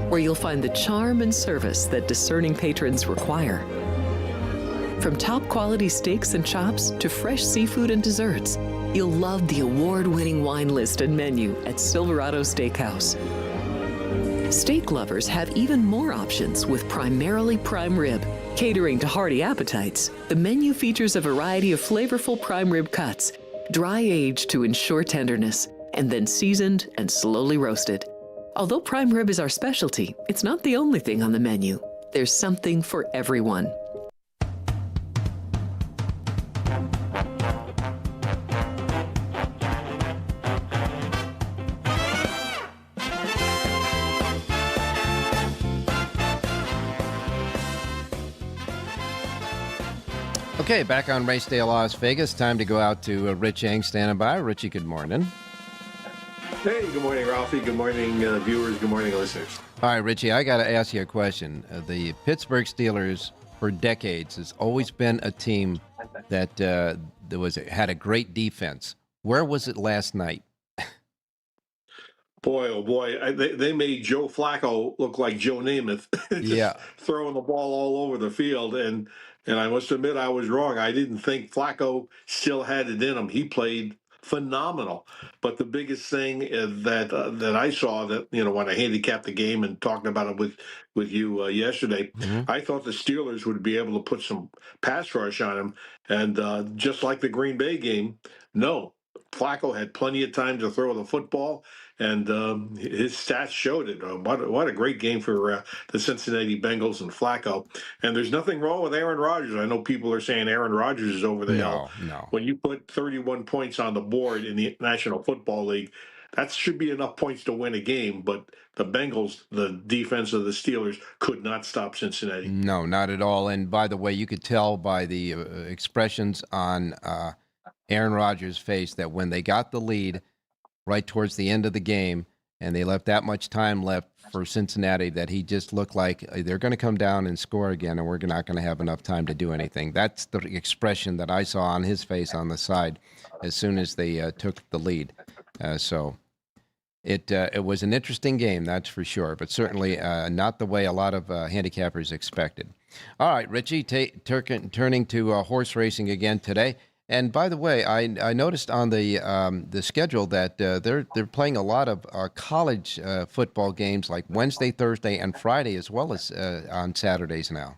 where you'll find the charm and service that discerning patrons require. From top quality steaks and chops to fresh seafood and desserts, you'll love the award-winning wine list and menu at Silverado Steakhouse. Steak lovers have even more options with primarily prime rib. Catering to hearty appetites, the menu features a variety of flavorful prime rib cuts, dry-aged to ensure tenderness, and then seasoned and slowly roasted. Although prime rib is our specialty, it's not the only thing on the menu. There's something for everyone. Okay, back on Race Day Las Vegas. Time to go out to Rich Yang standing by. Richie, good morning. Hey, good morning, Ralphie. Good morning, viewers. Good morning, listeners. All right, Richie, I got to ask you a question. The Pittsburgh Steelers, for decades, has always been a team that had a great defense. Where was it last night? Boy, oh boy, they made Joe Flacco look like Joe Namath, just throwing the ball all over the field. And I must admit I was wrong. I didn't think Flacco still had it in him. He played phenomenal. But the biggest thing that I saw that, when I handicapped the game and talking about it with you yesterday, I thought the Steelers would be able to put some pass rush on him. And just like the Green Bay game, no. Flacco had plenty of time to throw the football, and his stats showed it. What a great game for the Cincinnati Bengals and Flacco. And there's nothing wrong with Aaron Rodgers. I know people are saying Aaron Rodgers is over the hill. No. When you put 31 points on the board in the National Football League, That should be enough points to win a game, but the Bengals, the defense of the Steelers, could not stop Cincinnati. No, not at all. And by the way, you could tell by the expressions on Aaron Rodgers' face that when they got the lead right towards the end of the game and they left that much time left for Cincinnati, that he just looked like they're going to come down and score again and we're not going to have enough time to do anything. That's the expression that I saw on his face on the side as soon as they took the lead. So it was an interesting game, that's for sure, but certainly not the way a lot of handicappers expected. All right, Richie, turning to horse racing again today. And by the way, I noticed on the schedule that they're playing a lot of college football games like Wednesday, Thursday, and Friday, as well as on Saturdays now.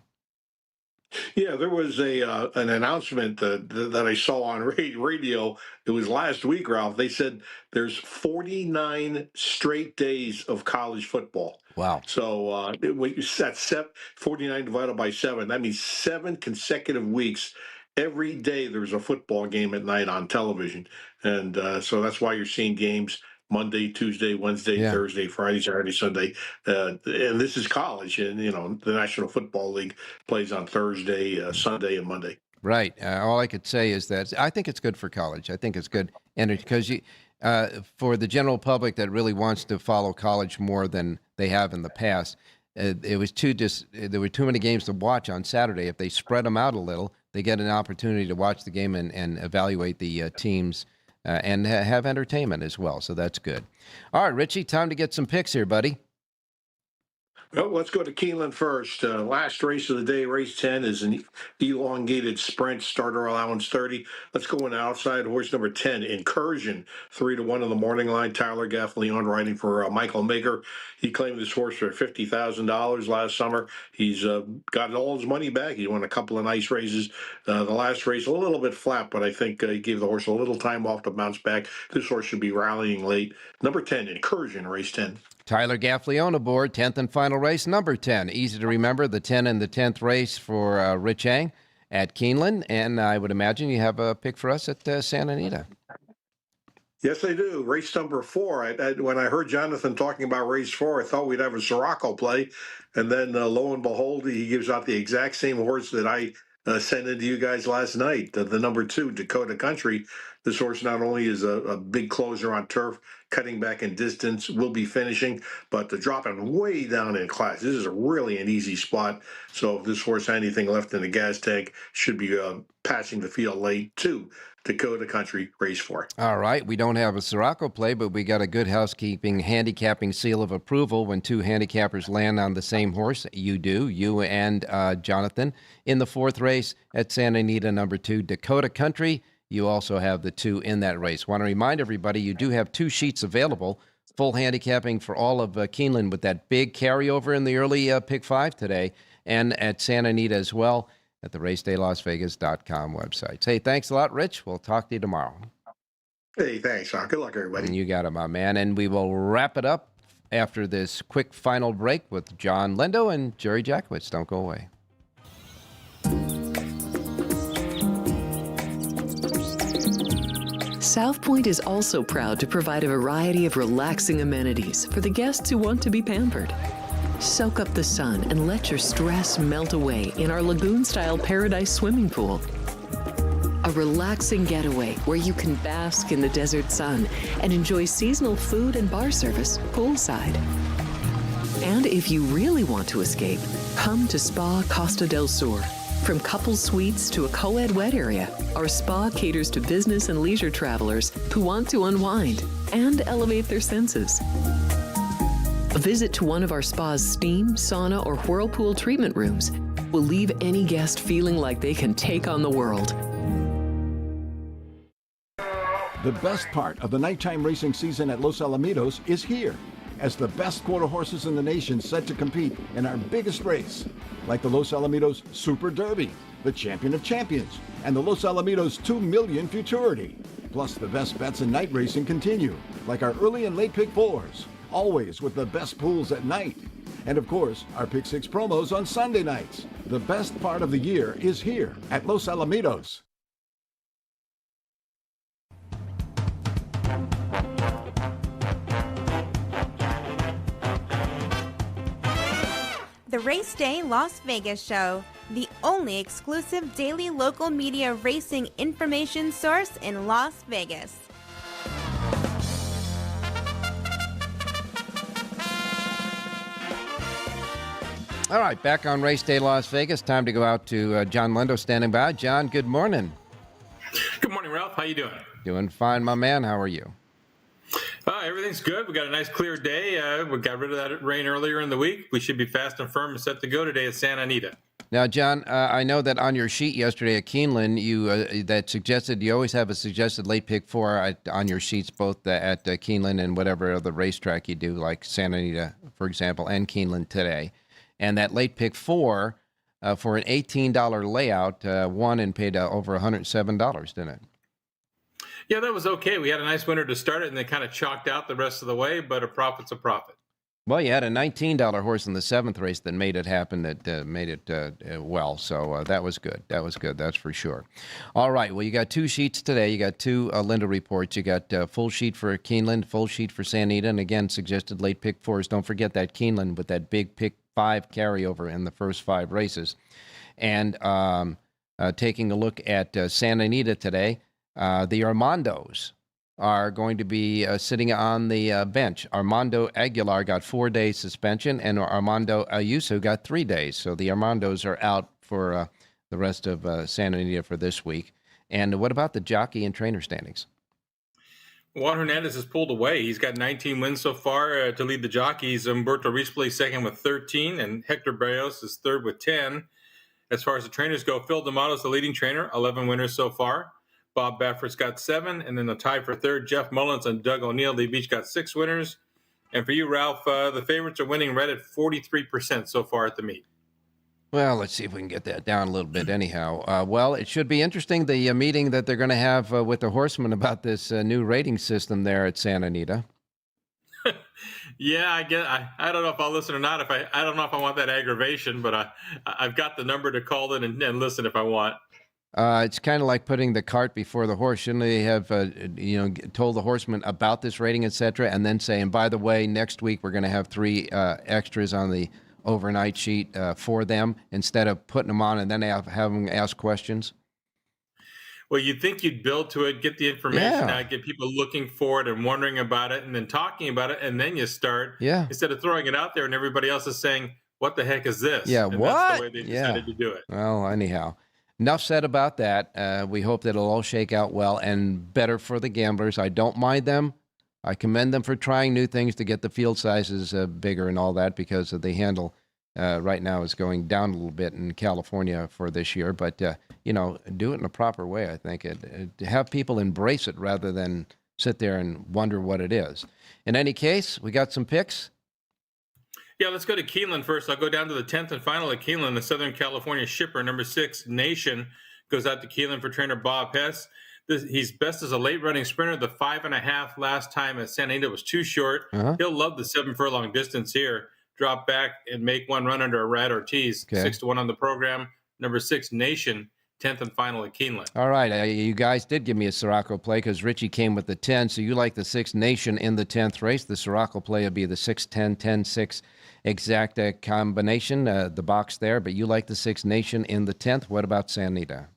Yeah, there was an announcement that I saw on radio. It was last week, Ralph. They said there's 49 straight days of college football. Wow. So that's 49 divided by 7. That means 7 consecutive weeks. Every day there's a football game at night on television. And so that's why you're seeing games Monday, Tuesday, Wednesday, Thursday, Friday, Saturday, Sunday. And this is college. And, the National Football League plays on Thursday, Sunday, and Monday. Right. All I could say is that I think it's good for college. I think it's good. And because for the general public that really wants to follow college more than they have in the past, there were too many games to watch on Saturday. If they spread them out a little, they get an opportunity to watch the game and evaluate the teams and have entertainment as well. So that's good. All right, Richie, time to get some picks here, buddy. Well, let's go to Keeneland first. Last race of the day, race 10, is an elongated sprint, starter allowance 30. Let's go in outside horse number 10, Incursion, 3-1 in the morning line. Tyler Gaffleon riding for Michael Maker. He claimed this horse for $50,000 last summer. He's gotten all his money back. He won a couple of nice races. The last race, a little bit flat, but I think he gave the horse a little time off to bounce back. This horse should be rallying late. Number 10, Incursion, race 10. Tyler Gaffleon aboard, 10th and final race, number 10. Easy to remember, the 10 and the 10th race for Rich Ang at Keeneland. And I would imagine you have a pick for us at Santa Anita. Yes, I do. Race number 4. When I heard Jonathan talking about race 4, I thought we'd have a Siraco play. And then lo and behold, he gives out the exact same horse that I sent into you guys last night, the number 2, Dakota Country. This horse not only is a big closer on turf, cutting back in distance, will be finishing, but dropping way down in class. This is really an easy spot. So if this horse had anything left in the gas tank, should be passing the field late to Dakota Country, race 4. All right. We don't have a Siraco play, but we got a good housekeeping handicapping seal of approval when 2 handicappers land on the same horse. You do, you and Jonathan. In the 4th race at Santa Anita, number 2, Dakota Country. You also have the 2 in that race. Want to remind everybody, you do have 2 sheets available, full handicapping for all of Keeneland with that big carryover in the early Pick 5 today, and at Santa Anita as well at the racedaylasvegas.com website. Hey, thanks a lot, Rich. We'll talk to you tomorrow. Hey, thanks, Sean. Good luck, everybody. And you got it, my man. And we will wrap it up after this quick final break with John Lindo and Jerry Jackowitz. Don't go away. South Point is also proud to provide a variety of relaxing amenities for the guests who want to be pampered. Soak up the sun and let your stress melt away in our lagoon-style paradise swimming pool. A relaxing getaway where you can bask in the desert sun and enjoy seasonal food and bar service poolside. And if you really want to escape, come to Spa Costa del Sur. From couple suites to a co-ed wet area, our spa caters to business and leisure travelers who want to unwind and elevate their senses. A visit to one of our spa's steam, sauna, or whirlpool treatment rooms will leave any guest feeling like they can take on the world. The best part of the nighttime racing season at Los Alamitos is here, as the best quarter horses in the nation set to compete in our biggest race, like the Los Alamitos Super Derby, the Champion of Champions, and the Los Alamitos 2 Million Futurity. Plus, the best bets in night racing continue, like our early and late pick 4s, always with the best pools at night. And of course, our pick 6 promos on Sunday nights. The best part of the year is here at Los Alamitos. The Race Day Las Vegas Show, the only exclusive daily local media racing information source in Las Vegas. All right, back on Race Day Las Vegas. Time to go out to John Lindo standing by. John, good morning. Good morning, Ralph. How you doing? Doing fine, my man. How are you? Everything's good. We got a nice clear day. We got rid of that rain earlier in the week. We should be fast and firm and set to go today at Santa Anita. Now, John, I know that on your sheet yesterday at Keeneland, you that suggested you always have a suggested late pick 4 on your sheets, both at Keeneland and whatever other racetrack you do, like Santa Anita, for example, and Keeneland today. And that late pick 4 for an $18 layout won and paid over $107, didn't it? Yeah, that was okay. We had a nice winner to start it, and they kind of chalked out the rest of the way, but a profit's a profit. Well, you had a $19 horse in the 7th race that made it happen, that made it well. So that was good. That was good. That's for sure. All right. Well, you got 2 sheets today. You got 2 Linda reports. You got full sheet for Keeneland, full sheet for Santa Anita, and again, suggested late pick 4s. Don't forget that Keeneland with that big pick 5 carryover in the first 5 races. And taking a look at Santa Anita today, the Armandos are going to be sitting on the bench. Armando Aguilar got 4 days suspension, and Armando Ayuso got 3 days. So the Armandos are out for the rest of Santa Anita for this week. And what about the jockey and trainer standings? Juan Hernandez has pulled away. He's got 19 wins so far to lead the jockeys. Umberto Rispoli second with 13, and Hector Barrios is third with 10. As far as the trainers go, Phil D'Amato's the leading trainer, 11 winners so far. Bob Baffert's got 7, and then the tie for third, Jeff Mullins and Doug O'Neill. They've each got 6 winners. And for you, Ralph, the favorites are winning right at 43% so far at the meet. Well, let's see if we can get that down a little bit anyhow. Well, it should be interesting, the meeting that they're going to have with the horsemen about this new rating system there at Santa Anita. Yeah, I don't know if I'll listen or not. I don't know if I want that aggravation, but I've got the number to call in and listen if I want. It's kind of like putting the cart before the horse. Shouldn't they have, told the horsemen about this rating, et cetera, and then say, and by the way, next week we're going to have 3 extras on the overnight sheet for them, instead of putting them on and then have them ask questions? Well, you'd think you'd build to it, get the information out, get people looking for it and wondering about it, and then talking about it, and then you start. Yeah. Instead of throwing it out there and everybody else is saying, what the heck is this? Yeah, and what? That's the way they decided to do it. Well, anyhow. Enough said about that. We hope that it'll all shake out well and better for the gamblers. I don't mind them. I commend them for trying new things to get the field sizes bigger and all that, because the handle right now is going down a little bit in California for this year. But, do it in a proper way, I think. To have people embrace it rather than sit there and wonder what it is. In any case, we got some picks. Yeah, let's go to Keeneland first. I'll go down to the 10th and final at Keeneland. The Southern California shipper, number 6, Nation, goes out to Keeneland for trainer Bob Hess. He's best as a late-running sprinter. The 5.5 last time at Santa Anita was too short. He'll love the 7-furlong distance here. Drop back and make one run under a Rad Ortiz. 6-1 on the program. Number 6, Nation, 10th and final at Keeneland. All right. You guys did give me a Siraco play because Richie came with the 10. So you like the 6 Nation in the 10th race. The Siraco play will be the 6-10, 10-6 exact combination, the box there. But you like the 6 Nation in the 10th. What about Santa Anita?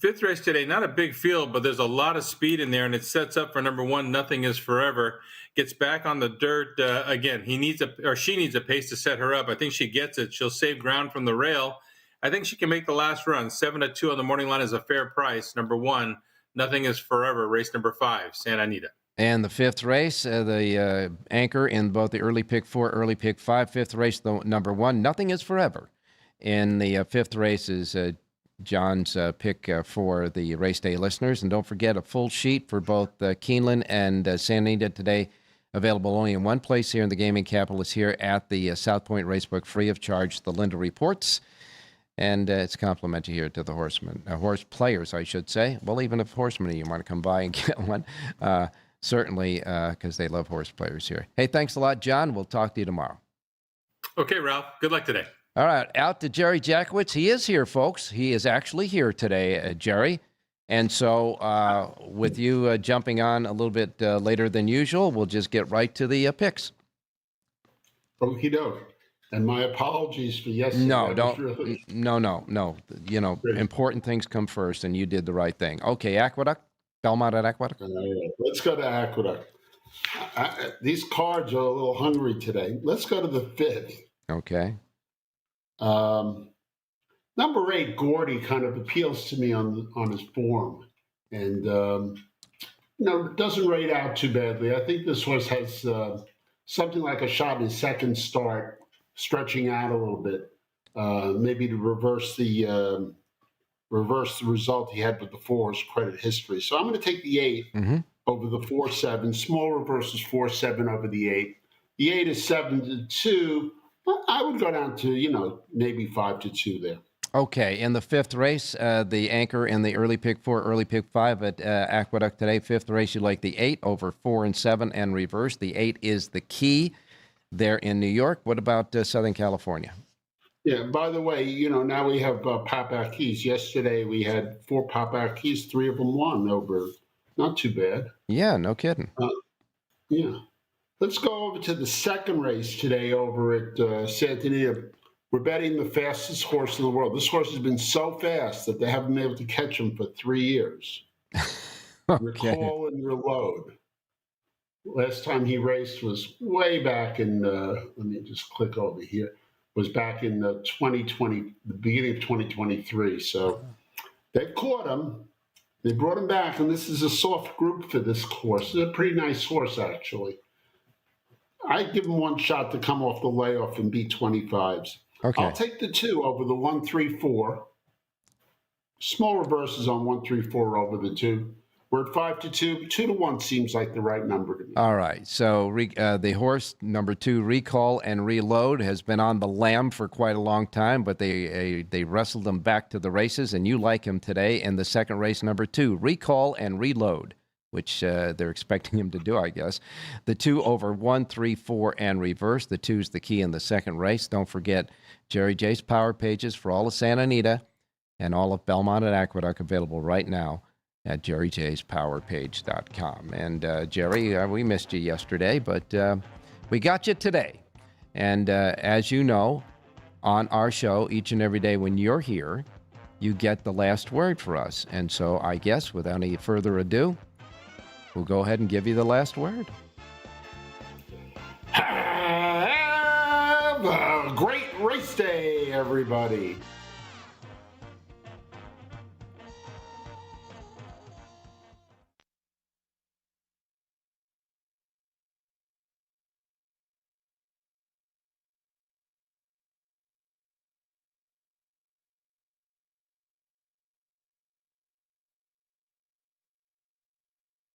5th race today, not a big field, but there's a lot of speed in there, and it sets up for number 1, Nothing Is Forever. Gets back on the dirt again. She needs a pace to set her up. I think she gets it. She'll save ground from the rail. I think she can make the last run. 7-2 on the morning line is a fair price. Number 1, Nothing Is Forever, race number 5, Santa Anita. And the 5th race, the anchor in both the early pick 4, early pick 5. 5th race, the number 1, Nothing Is Forever. In the 5th race is John's pick for the race day listeners. And don't forget, a full sheet for both Keeneland and Santa Anita today, available only in one place here in the gaming capital. Is here at the South Point Racebook, free of charge, the Linda Reports. And it's complimentary here to the horsemen, horse players, I should say. Well, even if horsemen, you want to come by and get one, certainly, because they love horse players here. Hey, thanks a lot, John. We'll talk to you tomorrow. Okay, Ralph. Good luck today. All right, out to Jerry Jackowitz. He is here, folks. He is actually here today, Jerry. And so with you jumping on a little bit later than usual, we'll just get right to the picks. Okie doke. And my apologies for yesterday. No, no. You know, Great. important things come first, and you did the right thing. Okay, Aqueduct, Belmont at Aqueduct. Let's go to Aqueduct. These cards are a little hungry today. Let's go to the 5th. Okay. Number 8, Gordy, kind of appeals to me on his form, and doesn't rate out too badly. I think this horse has something like a shot in his second start, stretching out a little bit, maybe to reverse the result he had with the 4's credit history. So I'm going to take the 8 over the 4-7. Small reverses 4-7 over the 8. The 8 is 7-2. I would go down to maybe 5-2 there. Okay, in the 5th race, the anchor in the early pick 4, early pick 5 at Aqueduct today. 5th race, you like the 8 over 4 and 7 and reverse. The 8 is the key there in New York. What about Southern California? Yeah, by the way, now we have pop-out keys. Yesterday we had 4 pop-out keys, 3 of them won over. Not too bad. Yeah, no kidding. Yeah. Let's go over to the 2nd race today over at Santa Anita. We're betting the fastest horse in the world. This horse has been so fast that they haven't been able to catch him for 3 years. Okay. Recall and reload. Last time he raced was way back in, let me just click over here, was back in 2020, the beginning of 2023. So they caught him. They brought him back, and this is a soft group for this horse. It's a pretty nice horse, actually. I'd give him one shot to come off the layoff and beat 25s. Okay. I'll take the 2 over the 1-3-4. Small reverses on 1-3-4 over the 2. We're at 5-2. 2-1 seems like the right number to me. All right. So the horse, number 2, Recall and Reload, has been on the lam for quite a long time, but they wrestled him back to the races, and you like him today in the 2nd race, number 2, Recall and Reload, which they're expecting him to do, I guess. The 2 over 1-3-4 and reverse. The 2's the key in the 2nd race. Don't forget Jerry J's Power Pages for all of Santa Anita and all of Belmont and Aqueduct available right now at jerryjspowerpage.com. And Jerry, we missed you yesterday, but we got you today. And as you know, on our show, each and every day when you're here, you get the last word for us. And so I guess without any further ado, we'll go ahead and give you the last word. Have a great race day, everybody.